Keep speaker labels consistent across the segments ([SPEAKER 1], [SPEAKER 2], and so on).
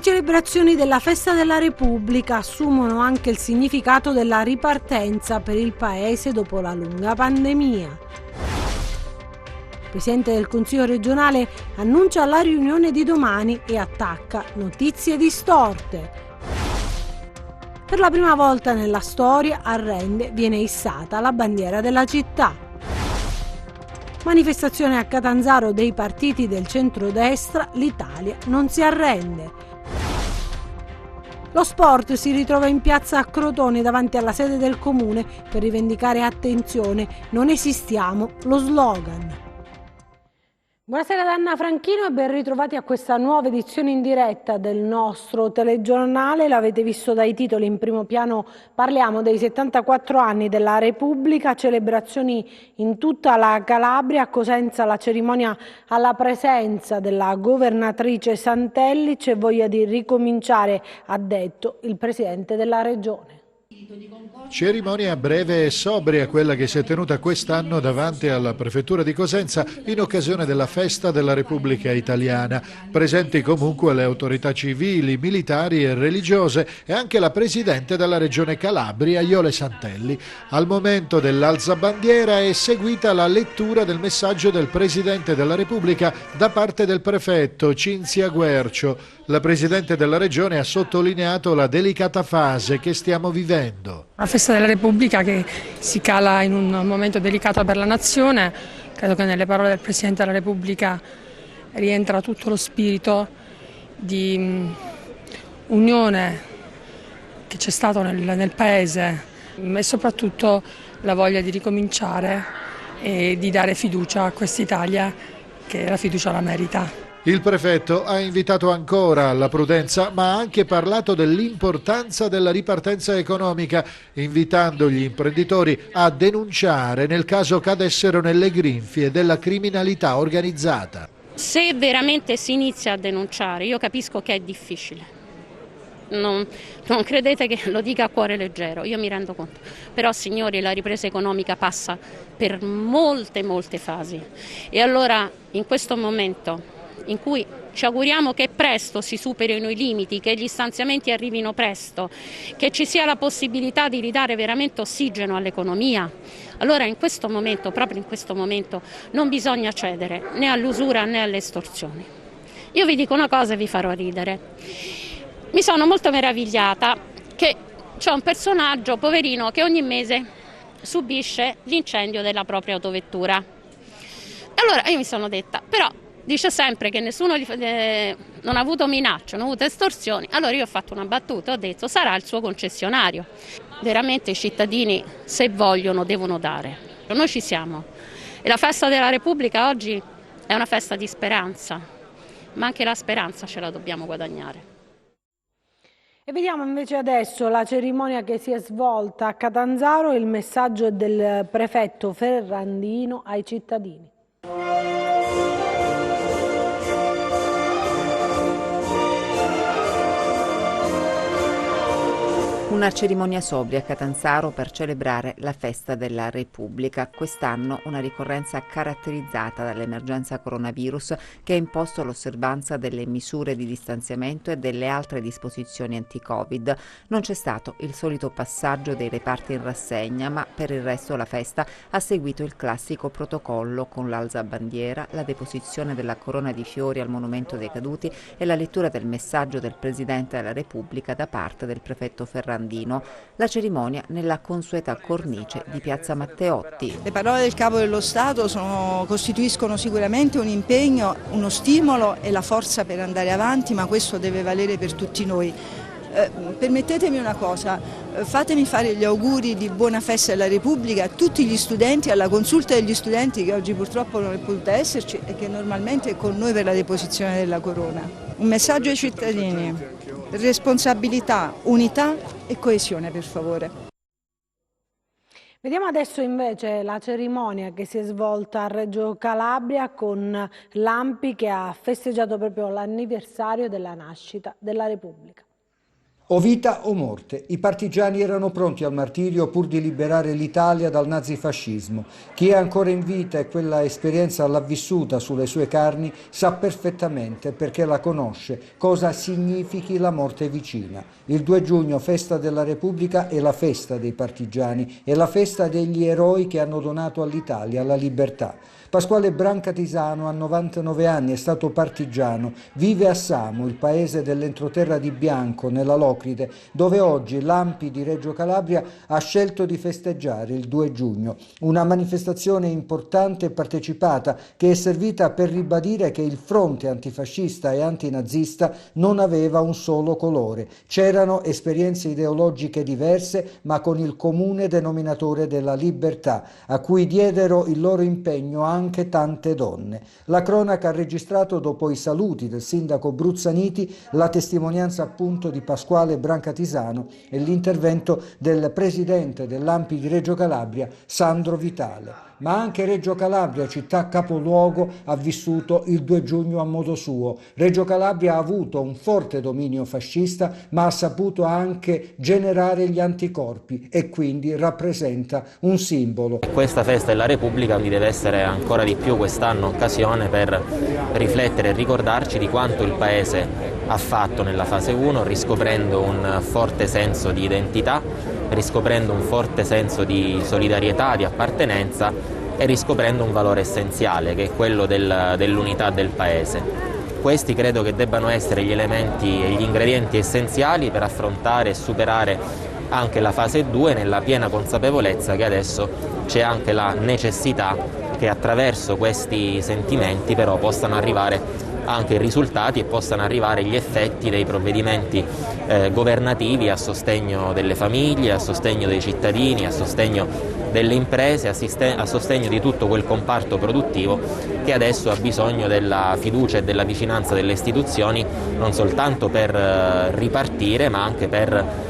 [SPEAKER 1] Le celebrazioni della Festa della Repubblica assumono anche il significato della ripartenza per il Paese dopo la lunga pandemia. Il Presidente del Consiglio regionale annuncia la riunione di domani e attacca notizie distorte. Per la prima volta nella storia a Rende viene issata la bandiera della città. Manifestazione a Catanzaro dei partiti del centrodestra, l'Italia non si arrende. Lo sport si ritrova in piazza a Crotone davanti alla sede del comune per rivendicare attenzione, non esistiamo, lo slogan. Buonasera da Anna Franchino e ben ritrovati a questa nuova edizione in diretta del nostro telegiornale. L'avete visto dai titoli, in primo piano parliamo dei 74 anni della Repubblica, celebrazioni in tutta la Calabria. A Cosenza la cerimonia alla presenza della governatrice Santelli. C'è voglia di ricominciare, ha detto il Presidente della Regione.
[SPEAKER 2] Cerimonia breve e sobria, quella che si è tenuta quest'anno davanti alla prefettura di Cosenza in occasione della Festa della Repubblica Italiana. Presenti comunque le autorità civili, militari e religiose e anche la presidente della regione Calabria, Iole Santelli. Al momento dell'alzabandiera è seguita la lettura del messaggio del Presidente della Repubblica da parte del prefetto Cinzia Guercio. La Presidente della Regione ha sottolineato la delicata fase che stiamo vivendo.
[SPEAKER 3] La Festa della Repubblica che si cala in un momento delicato per la Nazione, credo che nelle parole del Presidente della Repubblica rientra tutto lo spirito di unione che c'è stato nel Paese e soprattutto la voglia di ricominciare e di dare fiducia a quest'Italia che la fiducia la merita.
[SPEAKER 2] Il prefetto ha invitato ancora alla prudenza, ma ha anche parlato dell'importanza della ripartenza economica, invitando gli imprenditori a denunciare nel caso cadessero nelle grinfie della criminalità organizzata.
[SPEAKER 4] Se veramente si inizia a denunciare, io capisco che è difficile. Non credete che lo dica a cuore leggero, io mi rendo conto. Però signori, la ripresa economica passa per molte fasi. E allora in questo momento in cui ci auguriamo che presto si superino i limiti, che gli stanziamenti arrivino presto, che ci sia la possibilità di ridare veramente ossigeno all'economia, allora in questo momento, proprio in questo momento, non bisogna cedere né all'usura né alle estorsioni. Io vi dico una cosa e vi farò ridere. Mi sono molto meravigliata che c'è un personaggio, poverino, che ogni mese subisce l'incendio della propria autovettura. E allora io mi sono detta, però dice sempre che nessuno non ha avuto minacce, non ha avuto estorsioni, allora io ho fatto una battuta, ho detto sarà il suo concessionario. Veramente i cittadini, se vogliono, devono dare. Noi ci siamo e la Festa della Repubblica oggi è una festa di speranza, ma anche la speranza ce la dobbiamo guadagnare.
[SPEAKER 1] E vediamo invece adesso la cerimonia che si è svolta a Catanzaro, il messaggio del prefetto Ferrandino ai cittadini.
[SPEAKER 5] Una cerimonia sobria a Catanzaro per celebrare la Festa della Repubblica. Quest'anno una ricorrenza caratterizzata dall'emergenza coronavirus che ha imposto l'osservanza delle misure di distanziamento e delle altre disposizioni anti-Covid. Non c'è stato il solito passaggio dei reparti in rassegna, ma per il resto la festa ha seguito il classico protocollo con l'alzabandiera, la deposizione della corona di fiori al Monumento dei Caduti e la lettura del messaggio del Presidente della Repubblica da parte del prefetto Ferrandino. La cerimonia nella consueta cornice di Piazza Matteotti.
[SPEAKER 6] Le parole del Capo dello Stato costituiscono sicuramente un impegno, uno stimolo e la forza per andare avanti, ma questo deve valere per tutti noi. Permettetemi una cosa, fatemi fare gli auguri di buona festa della Repubblica a tutti gli studenti, alla consulta degli studenti che oggi purtroppo non è potuta esserci e che normalmente è con noi per la deposizione della corona. Un messaggio ai cittadini: responsabilità, unità e coesione, per favore.
[SPEAKER 1] Vediamo adesso invece la cerimonia che si è svolta a Reggio Calabria con l'ANPI che ha festeggiato proprio l'anniversario della nascita della Repubblica.
[SPEAKER 7] O vita o morte, i partigiani erano pronti al martirio pur di liberare l'Italia dal nazifascismo. Chi è ancora in vita e quella esperienza l'ha vissuta sulle sue carni sa perfettamente, perché la conosce, cosa significhi la morte vicina. Il 2 giugno, festa della Repubblica, è la festa dei partigiani, è la festa degli eroi che hanno donato all'Italia la libertà. Pasquale Brancatisano ha 99 anni, è stato partigiano, vive a Samo, il paese dell'entroterra di Bianco, nella Locride, dove oggi l'ANPI di Reggio Calabria ha scelto di festeggiare il 2 giugno. Una manifestazione importante e partecipata che è servita per ribadire che il fronte antifascista e antinazista non aveva un solo colore. C'erano esperienze ideologiche diverse, ma con il comune denominatore della libertà, a cui diedero il loro impegno anche tante donne. La cronaca ha registrato, dopo i saluti del sindaco Bruzzaniti, la testimonianza appunto di Pasquale Brancatisano e l'intervento del presidente dell'ANPI di Reggio Calabria, Sandro Vitale. Ma anche Reggio Calabria, città capoluogo, ha vissuto il 2 giugno a modo suo. Reggio Calabria ha avuto un forte dominio fascista, ma ha saputo anche generare gli anticorpi e quindi rappresenta un simbolo.
[SPEAKER 8] Questa festa della Repubblica quindi deve essere ancora di più quest'anno occasione per riflettere e ricordarci di quanto il Paese ha fatto nella fase 1, riscoprendo un forte senso di identità, riscoprendo un forte senso di solidarietà, di appartenenza e riscoprendo un valore essenziale che è quello dell'unità del Paese. Questi credo che debbano essere gli elementi e gli ingredienti essenziali per affrontare e superare anche la fase 2 nella piena consapevolezza che adesso c'è anche la necessità che attraverso questi sentimenti però possano arrivare anche i risultati e possano arrivare gli effetti dei provvedimenti governativi a sostegno delle famiglie, a sostegno dei cittadini, a sostegno delle imprese, a sostegno di tutto quel comparto produttivo che adesso ha bisogno della fiducia e della vicinanza delle istituzioni, non soltanto per ripartire ma anche per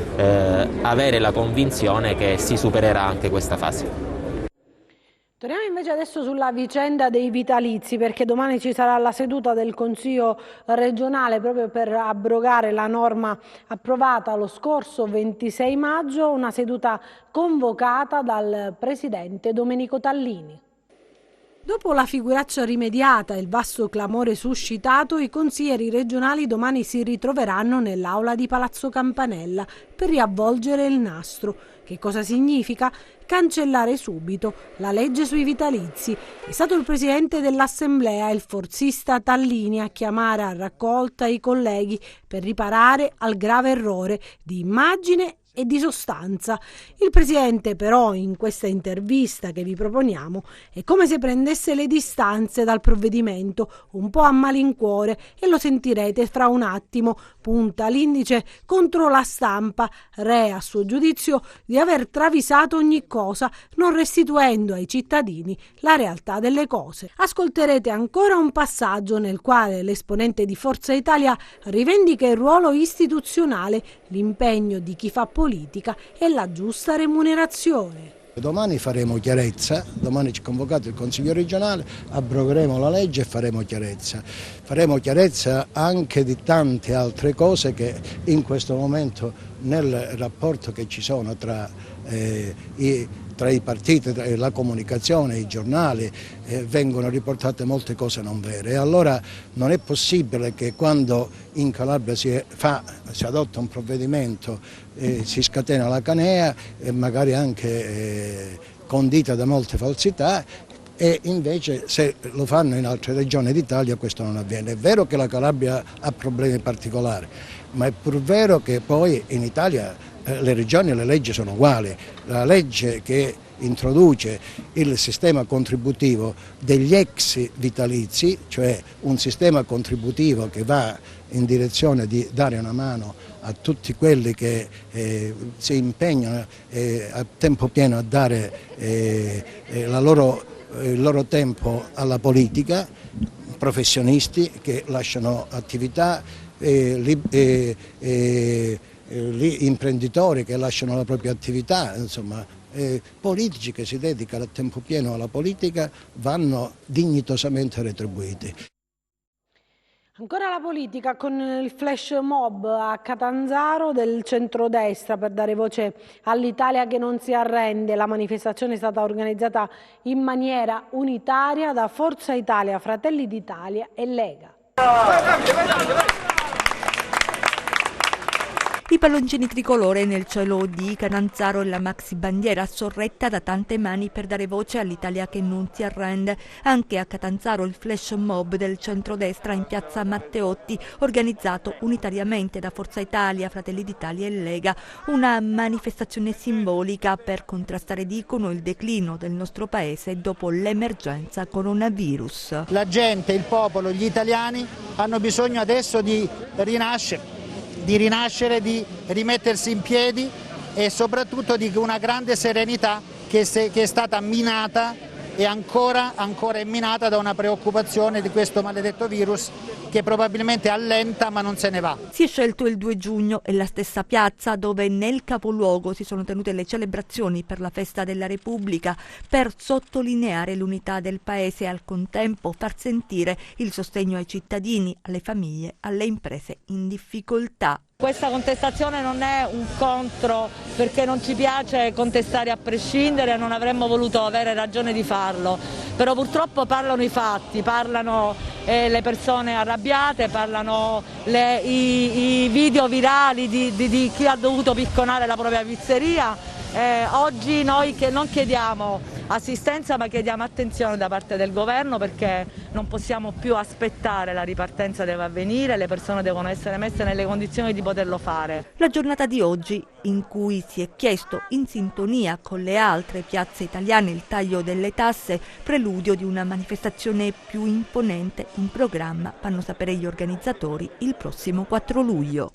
[SPEAKER 8] avere la convinzione che si supererà anche questa fase.
[SPEAKER 1] Torniamo invece adesso sulla vicenda dei vitalizi, perché domani ci sarà la seduta del Consiglio regionale proprio per abrogare la norma approvata lo scorso 26 maggio, una seduta convocata dal presidente Domenico Tallini. Dopo la figuraccia rimediata e il vasto clamore suscitato, i consiglieri regionali domani si ritroveranno nell'aula di Palazzo Campanella per riavvolgere il nastro. Che cosa significa? Cancellare subito la legge sui vitalizi. È stato il presidente dell'Assemblea, il forzista Tallini, a chiamare a raccolta i colleghi per riparare al grave errore di immagine e di sostanza. Il presidente però in questa intervista che vi proponiamo è come se prendesse le distanze dal provvedimento un po' a malincuore, e lo sentirete fra un attimo. Punta l'indice contro la stampa, re a suo giudizio di aver travisato ogni cosa, non restituendo ai cittadini la realtà delle cose. Ascolterete ancora un passaggio nel quale l'esponente di Forza Italia rivendica il ruolo istituzionale, l'impegno di chi fa politica e la giusta remunerazione.
[SPEAKER 9] Domani faremo chiarezza, domani ci è convocato il Consiglio regionale, abrogheremo la legge e faremo chiarezza. Faremo chiarezza anche di tante altre cose che in questo momento nel rapporto che ci sono tra i partiti, la comunicazione, i giornali, vengono riportate molte cose non vere. E allora non è possibile che quando in Calabria si adotta un provvedimento, si scatena la canea, magari anche condita da molte falsità, e invece se lo fanno in altre regioni d'Italia questo non avviene. È vero che la Calabria ha problemi particolari, ma è pur vero che poi in Italia le regioni e le leggi sono uguali. La legge che introduce il sistema contributivo degli ex vitalizi, cioè un sistema contributivo che va in direzione di dare una mano a tutti quelli che si impegnano a tempo pieno a dare il loro tempo alla politica, professionisti che lasciano attività, imprenditori che lasciano la propria attività, insomma politici che si dedicano a tempo pieno alla politica vanno dignitosamente retribuiti.
[SPEAKER 1] Ancora la politica con il flash mob a Catanzaro del centrodestra per dare voce all'Italia che non si arrende. La manifestazione è stata organizzata in maniera unitaria da Forza Italia, Fratelli d'Italia e Lega.
[SPEAKER 10] I palloncini tricolore nel cielo di Catanzaro e la maxi bandiera sorretta da tante mani per dare voce all'Italia che non si arrende. Anche a Catanzaro il flash mob del centrodestra in piazza Matteotti, organizzato unitariamente da Forza Italia, Fratelli d'Italia e Lega. Una manifestazione simbolica per contrastare, dicono, il declino del nostro paese dopo l'emergenza coronavirus.
[SPEAKER 11] La gente, il popolo, gli italiani hanno bisogno adesso di rinascere, di rimettersi in piedi e soprattutto di una grande serenità che è stata minata e ancora è minata da una preoccupazione di questo maledetto virus che probabilmente allenta ma non se ne va.
[SPEAKER 10] Si è scelto il 2 giugno e la stessa piazza dove nel capoluogo si sono tenute le celebrazioni per la festa della Repubblica per sottolineare l'unità del paese e al contempo far sentire il sostegno ai cittadini, alle famiglie, alle imprese in difficoltà.
[SPEAKER 12] Questa contestazione non è un contro perché non ci piace contestare a prescindere, non avremmo voluto avere ragione di farlo, però purtroppo parlano i fatti, parlano le persone arrabbiate, parlano i video virali di chi ha dovuto picconare la propria pizzeria. Oggi noi che non chiediamo assistenza ma chiediamo attenzione da parte del governo perché non possiamo più aspettare, la ripartenza deve avvenire, le persone devono essere messe nelle condizioni di poterlo fare.
[SPEAKER 10] La giornata di oggi in cui si è chiesto in sintonia con le altre piazze italiane il taglio delle tasse, preludio di una manifestazione più imponente in programma, fanno sapere gli organizzatori, il prossimo 4 luglio.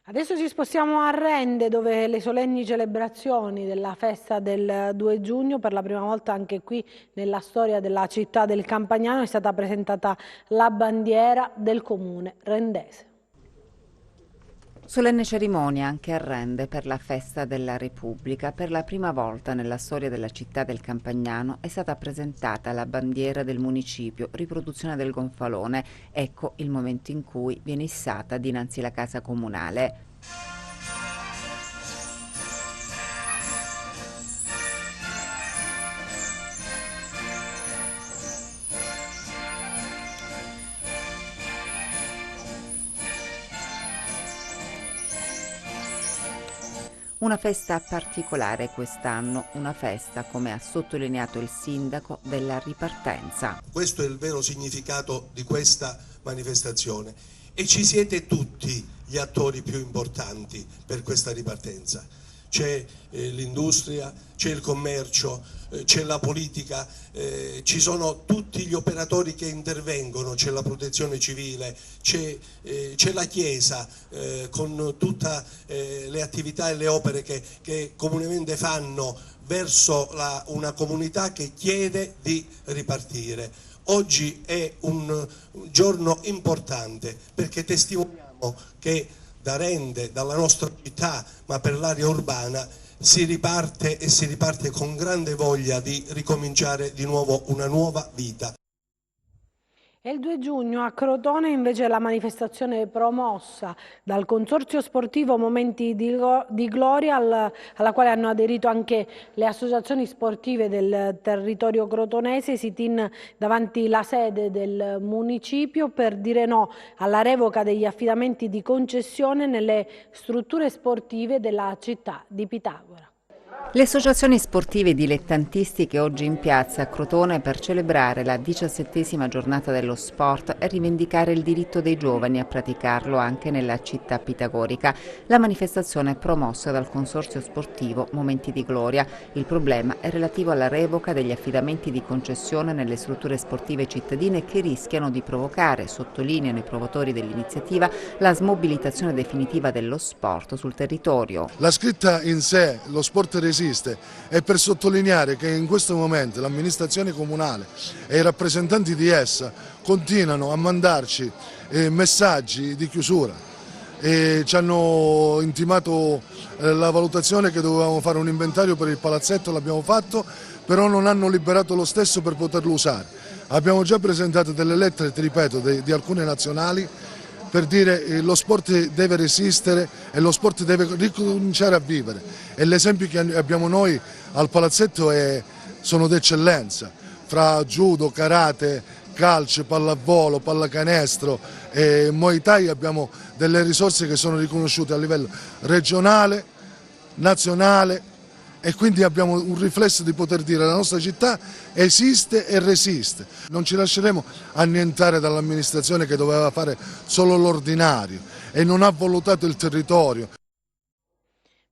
[SPEAKER 1] Adesso ci spostiamo a Rende dove le solenni celebrazioni della festa del 2 giugno, per la prima volta anche qui nella storia della città del Campagnano, è stata presentata la bandiera del comune rendese.
[SPEAKER 5] Solenne cerimonia anche a Rende per la festa della Repubblica. Per la prima volta nella storia della città del Campagnano è stata presentata la bandiera del municipio, riproduzione del gonfalone. Ecco il momento in cui viene issata dinanzi alla casa comunale. Una festa particolare quest'anno, una festa, come ha sottolineato il sindaco, della ripartenza.
[SPEAKER 13] Questo è il vero significato di questa manifestazione e ci siete tutti gli attori più importanti per questa ripartenza. C'è l'industria, c'è il commercio, c'è la politica, ci sono tutti gli operatori che intervengono, c'è la protezione civile, c'è la Chiesa con tutte le attività e le opere che comunemente fanno verso una comunità che chiede di ripartire. Oggi è un giorno importante perché testimoniamo che da Rende, dalla nostra città, ma per l'area urbana, si riparte e si riparte con grande voglia di ricominciare di nuovo una nuova vita.
[SPEAKER 1] E il 2 giugno a Crotone invece la manifestazione promossa dal Consorzio Sportivo Momenti di Gloria alla quale hanno aderito anche le associazioni sportive del territorio crotonese, sit-in davanti la sede del municipio per dire no alla revoca degli affidamenti di concessione nelle strutture sportive della città di Pitagora.
[SPEAKER 5] Le associazioni sportive dilettantistiche oggi in piazza a Crotone per celebrare la 17ª giornata dello sport e rivendicare il diritto dei giovani a praticarlo anche nella città pitagorica. La manifestazione è promossa dal Consorzio Sportivo Momenti di Gloria. Il problema è relativo alla revoca degli affidamenti di concessione nelle strutture sportive cittadine che rischiano di provocare, sottolineano i promotori dell'iniziativa, la smobilitazione definitiva dello sport sul territorio.
[SPEAKER 14] La scritta in sé, lo sport resiste, è per sottolineare che in questo momento l'amministrazione comunale e i rappresentanti di essa continuano a mandarci messaggi di chiusura. Ci hanno intimato la valutazione che dovevamo fare un inventario per il palazzetto, l'abbiamo fatto, però non hanno liberato lo stesso per poterlo usare. Abbiamo già presentato delle lettere, ti ripeto, di alcune nazionali per dire che lo sport deve resistere e lo sport deve ricominciare a vivere. E l'esempio che abbiamo noi al palazzetto sono d'eccellenza, fra judo, karate, calcio, pallavolo, pallacanestro e Muay Thai abbiamo delle risorse che sono riconosciute a livello regionale, nazionale, e quindi abbiamo un riflesso di poter dire la nostra città esiste e resiste. Non ci lasceremo annientare dall'amministrazione che doveva fare solo l'ordinario e non ha valutato il territorio.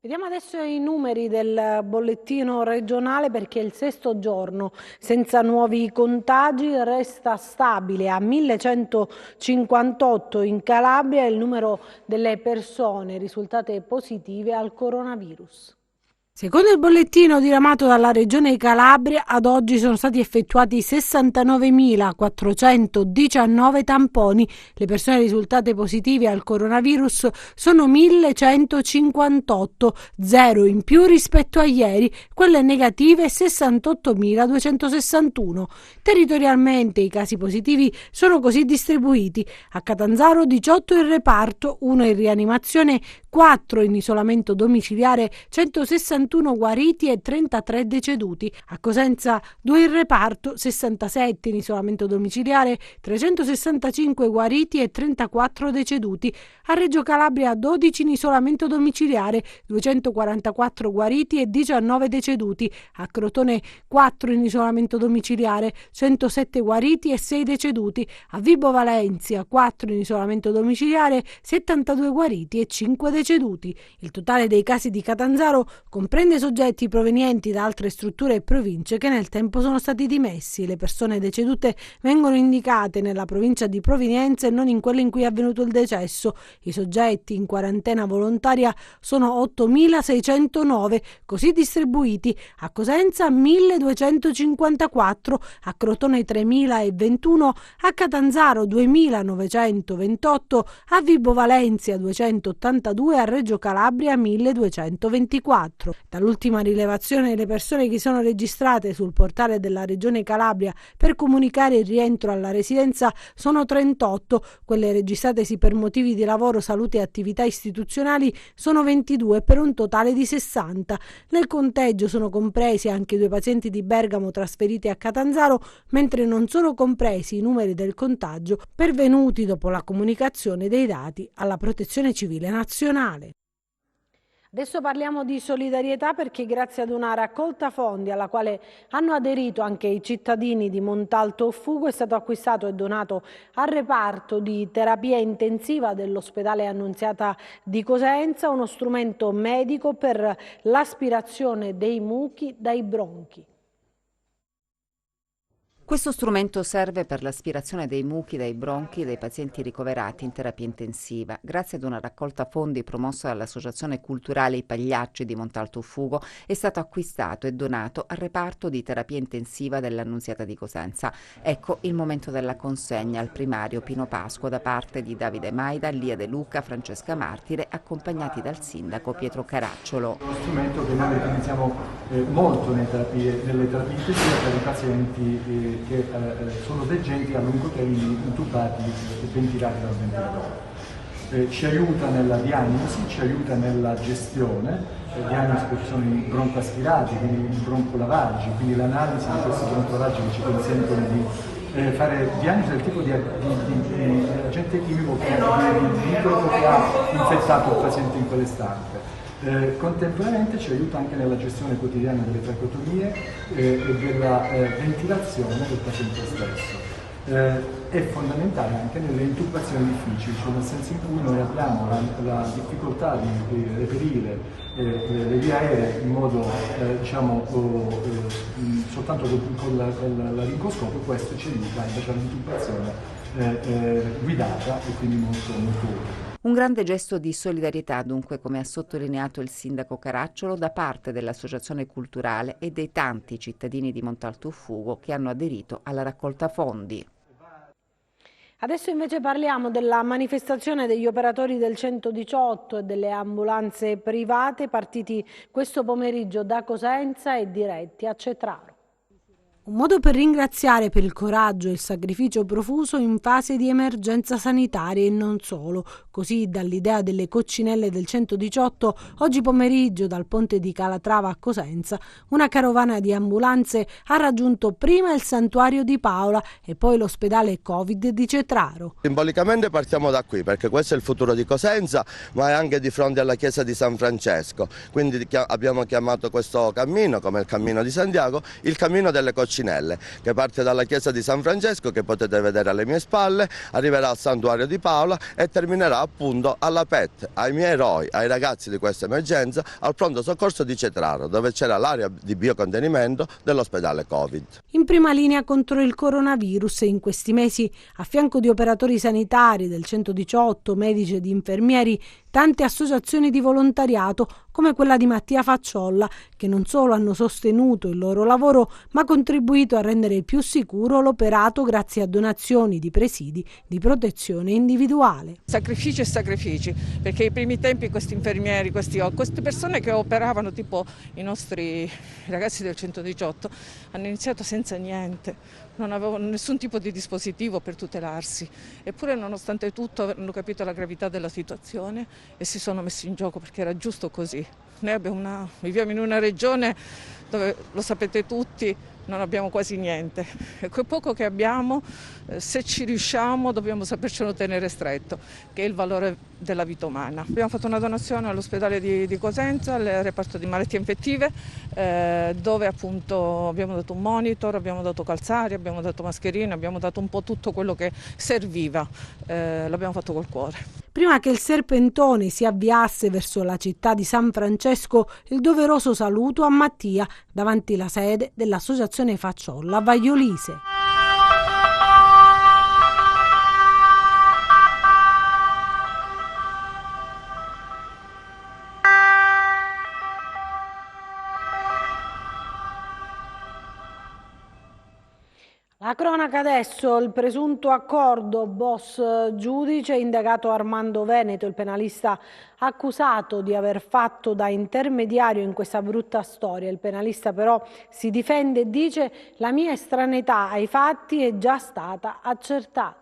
[SPEAKER 1] Vediamo adesso i numeri del bollettino regionale, perché il 6° giorno senza nuovi contagi, resta stabile a 1158 in Calabria il numero delle persone risultate positive al coronavirus. Secondo il bollettino diramato dalla Regione Calabria, ad oggi sono stati effettuati 69.419 tamponi. Le persone risultate positive al coronavirus sono 1.158, 0 in più rispetto a ieri, quelle negative 68.261. Territorialmente i casi positivi sono così distribuiti: a Catanzaro 18 in reparto, 1 in rianimazione, 4 in isolamento domiciliare, 161 guariti e 33 deceduti. A Cosenza 2 in reparto, 67 in isolamento domiciliare, 365 guariti e 34 deceduti. A Reggio Calabria 12 in isolamento domiciliare, 244 guariti e 19 deceduti. A Crotone 4 in isolamento domiciliare, 107 guariti e 6 deceduti. A Vibo Valentia 4 in isolamento domiciliare, 72 guariti e 5 deceduti. Il totale dei casi di Catanzaro comprende soggetti provenienti da altre strutture e province che nel tempo sono stati dimessi. Le persone decedute vengono indicate nella provincia di provenienza e non in quella in cui è avvenuto il decesso. I soggetti in quarantena volontaria sono 8.609, così distribuiti: a Cosenza 1.254, a Crotone 3.021, a Catanzaro 2.928, a Vibo Valentia 282, a Reggio Calabria 1224. Dall'ultima rilevazione le persone che sono registrate sul portale della Regione Calabria per comunicare il rientro alla residenza sono 38, quelle registratesi per motivi di lavoro, salute e attività istituzionali sono 22, per un totale di 60. Nel conteggio sono compresi anche i 2 pazienti di Bergamo trasferiti a Catanzaro, mentre non sono compresi i numeri del contagio pervenuti dopo la comunicazione dei dati alla Protezione Civile Nazionale. Adesso parliamo di solidarietà, perché grazie ad una raccolta fondi alla quale hanno aderito anche i cittadini di Montalto Fugo è stato acquistato e donato al reparto di terapia intensiva dell'ospedale Annunziata di Cosenza uno strumento medico per l'aspirazione dei muchi dai bronchi.
[SPEAKER 5] Questo strumento serve per l'aspirazione dei muchi dai bronchi dei pazienti ricoverati in terapia intensiva. Grazie ad una raccolta fondi promossa dall'Associazione Culturale I Pagliacci di Montalto Fugo è stato acquistato e donato al reparto di terapia intensiva dell'Annunziata di Cosenza. Ecco il momento della consegna al primario Pino Pasqua da parte di Davide Maida, Lia De Luca, Francesca Martire, accompagnati dal sindaco Pietro Caracciolo.
[SPEAKER 15] Uno strumento che noi utilizziamo molto nelle terapie intensive per i pazienti che sono degenti a lungo termine, intubati e ventilati dal ventilatore. Ci aiuta nella diagnosi, ci aiuta nella gestione, diagnosi perché sono i broncoaspirati, quindi i broncolavaggi, quindi l'analisi di questi broncolavaggi che ci consentono di fare diagnosi del tipo di agente chimico di microbo che ha infettato il paziente in quell'istante. Contemporaneamente ci aiuta anche nella gestione quotidiana delle tracheotomie e della ventilazione del paziente stesso. È fondamentale anche nelle intubazioni difficili, cioè nel senso in cui noi abbiamo la difficoltà di reperire le vie aeree in modo soltanto con la laringoscopio. Questo ci aiuta invece all'intubazione guidata e quindi molto utile.
[SPEAKER 5] Un grande gesto di solidarietà, dunque, come ha sottolineato il sindaco Caracciolo, da parte dell'Associazione Culturale e dei tanti cittadini di Montalto Fugo che hanno aderito alla raccolta fondi.
[SPEAKER 1] Adesso invece parliamo della manifestazione degli operatori del 118 e delle ambulanze private partiti questo pomeriggio da Cosenza e diretti a Cetraro. Un modo per ringraziare per il coraggio e il sacrificio profuso in fase di emergenza sanitaria e non solo. Così, dall'idea delle coccinelle del 118, oggi pomeriggio dal ponte di Calatrava a Cosenza, una carovana di ambulanze ha raggiunto prima il santuario di Paola e poi l'ospedale Covid di Cetraro.
[SPEAKER 16] Simbolicamente partiamo da qui, perché questo è il futuro di Cosenza, ma è anche di fronte alla chiesa di San Francesco. Quindi abbiamo chiamato questo cammino, come il cammino di Santiago, il cammino delle coccinelle, che parte dalla chiesa di San Francesco, che potete vedere alle mie spalle, arriverà al santuario di Paola e terminerà appunto alla PET, ai miei eroi, ai ragazzi di questa emergenza, al pronto soccorso di Cetraro, dove c'era l'area di biocontenimento dell'ospedale Covid.
[SPEAKER 1] In prima linea contro il coronavirus, e in questi mesi, a fianco di operatori sanitari del 118, medici ed infermieri, tante associazioni di volontariato come quella di Mattia Facciolla, che non solo hanno sostenuto il loro lavoro, ma contribuito a rendere più sicuro l'operato grazie a donazioni di presidi di protezione individuale.
[SPEAKER 17] Sacrifici e sacrifici, perché ai primi tempi questi infermieri, queste persone che operavano, tipo i nostri ragazzi del 118, hanno iniziato senza niente. Non avevano nessun tipo di dispositivo per tutelarsi, eppure nonostante tutto hanno capito la gravità della situazione e si sono messi in gioco, perché era giusto così. Noi viviamo in una regione dove, lo sapete tutti, non abbiamo quasi niente e quel poco che abbiamo, se ci riusciamo, dobbiamo sapercelo tenere stretto, che è il valore della vita umana. Abbiamo fatto una donazione all'ospedale di Cosenza, al reparto di malattie infettive, dove appunto abbiamo dato un monitor, abbiamo dato calzari, abbiamo dato mascherine, abbiamo dato un po' tutto quello che serviva, l'abbiamo fatto col cuore.
[SPEAKER 1] Prima che il serpentone si avviasse verso la città di San Francesco, il doveroso saluto a Mattia davanti alla sede dell'associazione Facciolla a Vaiolise. La cronaca adesso, il presunto accordo boss giudice, indagato Armando Veneto, il penalista accusato di aver fatto da intermediario in questa brutta storia. Il penalista però si difende e dice: la mia estraneità ai fatti è già stata accertata.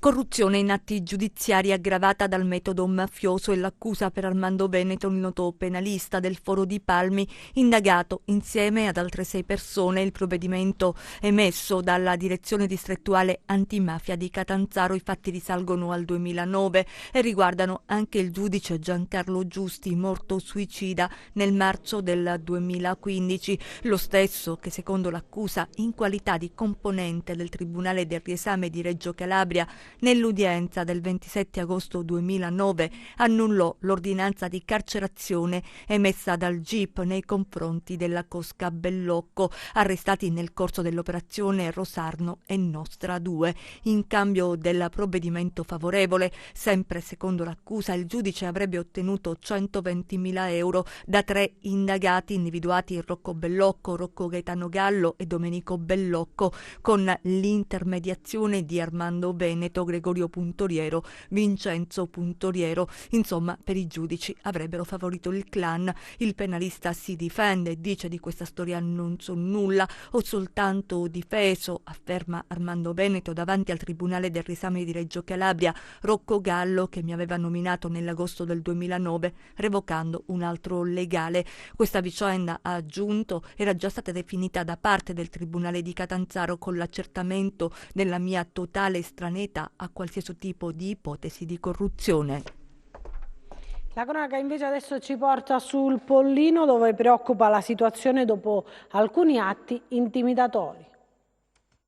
[SPEAKER 10] Corruzione in atti giudiziari aggravata dal metodo mafioso e l'accusa per Armando Veneto, il noto penalista del Foro di Palmi, indagato insieme ad altre 6 persone. Il provvedimento emesso dalla Direzione Distrettuale Antimafia di Catanzaro. I fatti risalgono al 2009 e riguardano anche il giudice Giancarlo Giusti, morto suicida nel marzo del 2015, lo stesso che, secondo l'accusa, in qualità di componente del Tribunale del Riesame di Reggio Calabria, nell'udienza del 27 agosto 2009 annullò l'ordinanza di carcerazione emessa dal GIP nei confronti della cosca Bellocco, arrestati nel corso dell'operazione Rosarno e Nostra 2. In cambio del provvedimento favorevole, sempre secondo l'accusa, il giudice avrebbe ottenuto 120.000 euro da 3 indagati individuati: Rocco Bellocco, Rocco Gaetano Gallo e Domenico Bellocco, con l'intermediazione di Armando Veneto, Gregorio Puntoriero, Vincenzo Puntoriero. Insomma, per i giudici avrebbero favorito il clan. Il penalista si difende e dice: di questa storia non so nulla, ho soltanto difeso, afferma Armando Veneto davanti al Tribunale del Riesame di Reggio Calabria, Rocco Gallo, che mi aveva nominato nell'agosto del 2009 revocando un altro legale. Questa vicenda, ha aggiunto, era già stata definita da parte del Tribunale di Catanzaro con l'accertamento della mia totale estraneità a qualsiasi tipo di ipotesi di corruzione.
[SPEAKER 1] La cronaca invece adesso ci porta sul Pollino, dove preoccupa la situazione dopo alcuni atti intimidatori.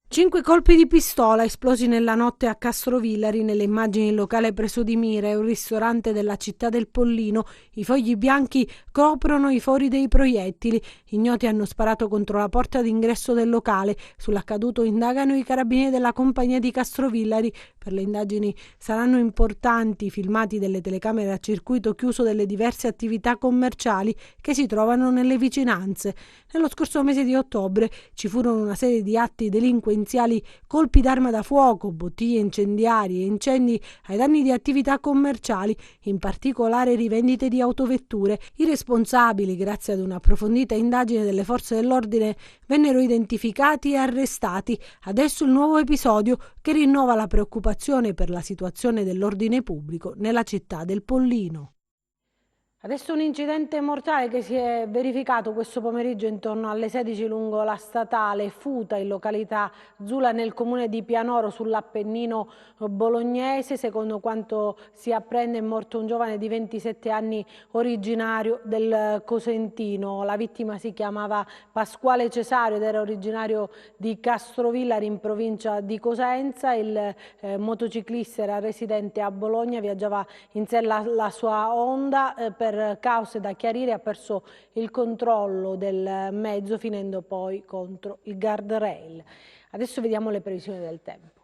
[SPEAKER 1] 5 colpi di pistola esplosi nella notte a Castrovillari. Nelle immagini il locale preso di mira è un ristorante della città del Pollino. I fogli bianchi coprono i fori dei proiettili. Ignoti hanno sparato contro la porta d'ingresso del locale. Sull'accaduto indagano i carabinieri della compagnia di Castrovillari. Per le indagini saranno importanti i filmati delle telecamere a circuito chiuso delle diverse attività commerciali che si trovano nelle vicinanze. Nello scorso mese di ottobre ci furono una serie di atti delinquenziali delinquenziali colpi d'arma da fuoco, bottiglie incendiarie e incendi ai danni di attività commerciali, in particolare rivendite di autovetture. I responsabili, grazie ad un'approfondita indagine delle forze dell'ordine, vennero identificati e arrestati. Adesso il nuovo episodio che rinnova la preoccupazione per la situazione dell'ordine pubblico nella città del Pollino. Adesso un incidente mortale che si è verificato questo pomeriggio intorno alle 16 lungo la statale Futa in località Zula nel comune di Pianoro sull'Appennino bolognese. Secondo quanto si apprende è morto un giovane di 27 anni originario del Cosentino. La vittima si chiamava Pasquale Cesario ed era originario di Castrovillari in provincia di Cosenza. Il motociclista era residente a Bologna, viaggiava in sé la sua Honda, per cause da chiarire ha perso il controllo del mezzo finendo poi contro il guardrail. Adesso vediamo le previsioni del tempo.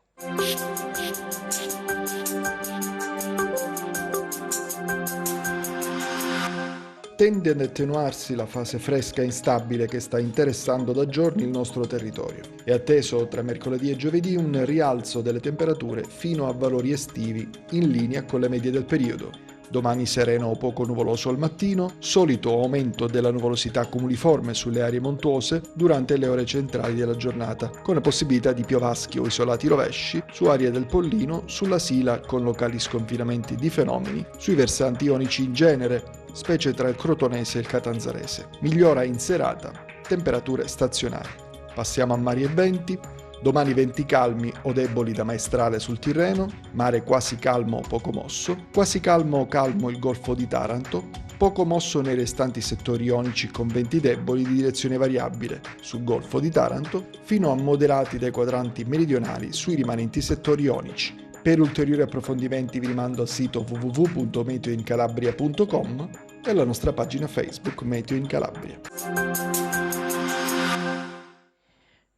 [SPEAKER 18] Tende ad attenuarsi la fase fresca e instabile che sta interessando da giorni il nostro territorio. È atteso tra mercoledì e giovedì un rialzo delle temperature fino a valori estivi in linea con le medie del periodo. Domani sereno o poco nuvoloso al mattino, solito aumento della nuvolosità cumuliforme sulle aree montuose durante le ore centrali della giornata, con la possibilità di piovaschi o isolati rovesci su aree del Pollino, sulla Sila con locali sconfinamenti di fenomeni, sui versanti ionici in genere, specie tra il crotonese e il catanzarese. Migliora in serata, temperature stazionarie. Passiamo a mari e venti. Domani venti calmi o deboli da maestrale sul Tirreno, mare quasi calmo o poco mosso, quasi calmo o calmo il Golfo di Taranto, poco mosso nei restanti settori ionici con venti deboli di direzione variabile sul Golfo di Taranto, fino a moderati dai quadranti meridionali sui rimanenti settori ionici. Per ulteriori approfondimenti vi rimando al sito www.meteoincalabria.com e alla nostra pagina Facebook Meteo in Calabria.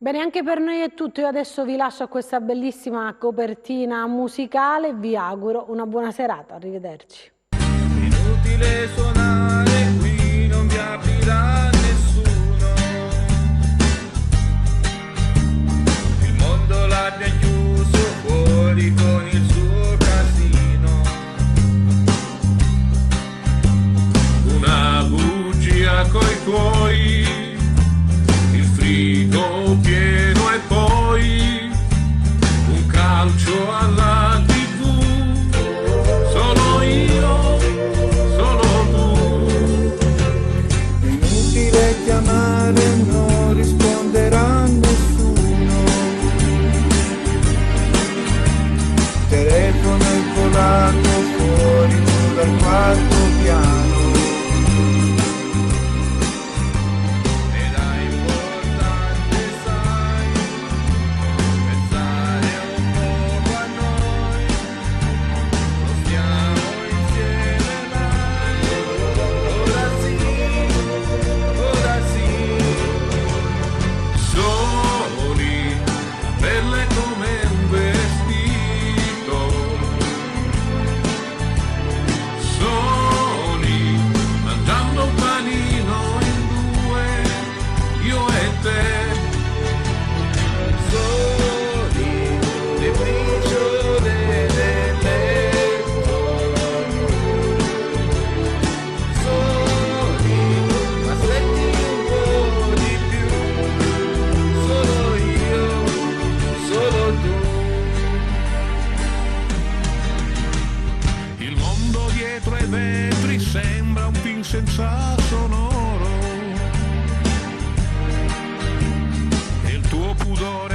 [SPEAKER 1] Bene, anche per noi è tutto. Io adesso vi lascio a questa bellissima copertina musicale e vi auguro una buona serata. Arrivederci.
[SPEAKER 19] Inutile suonare, qui non vi aprirà nessuno. Il mondo l'ha già chiuso fuori con il suo casino. Una bugia coi tuoi, il frigo pieno e poi un calcio alla TV. Sono io, sono tu. Inutile chiamare, non risponderà nessuno. Telefono colato fuori dal quarto piano. Sembra un film senza sonoro e il tuo pudore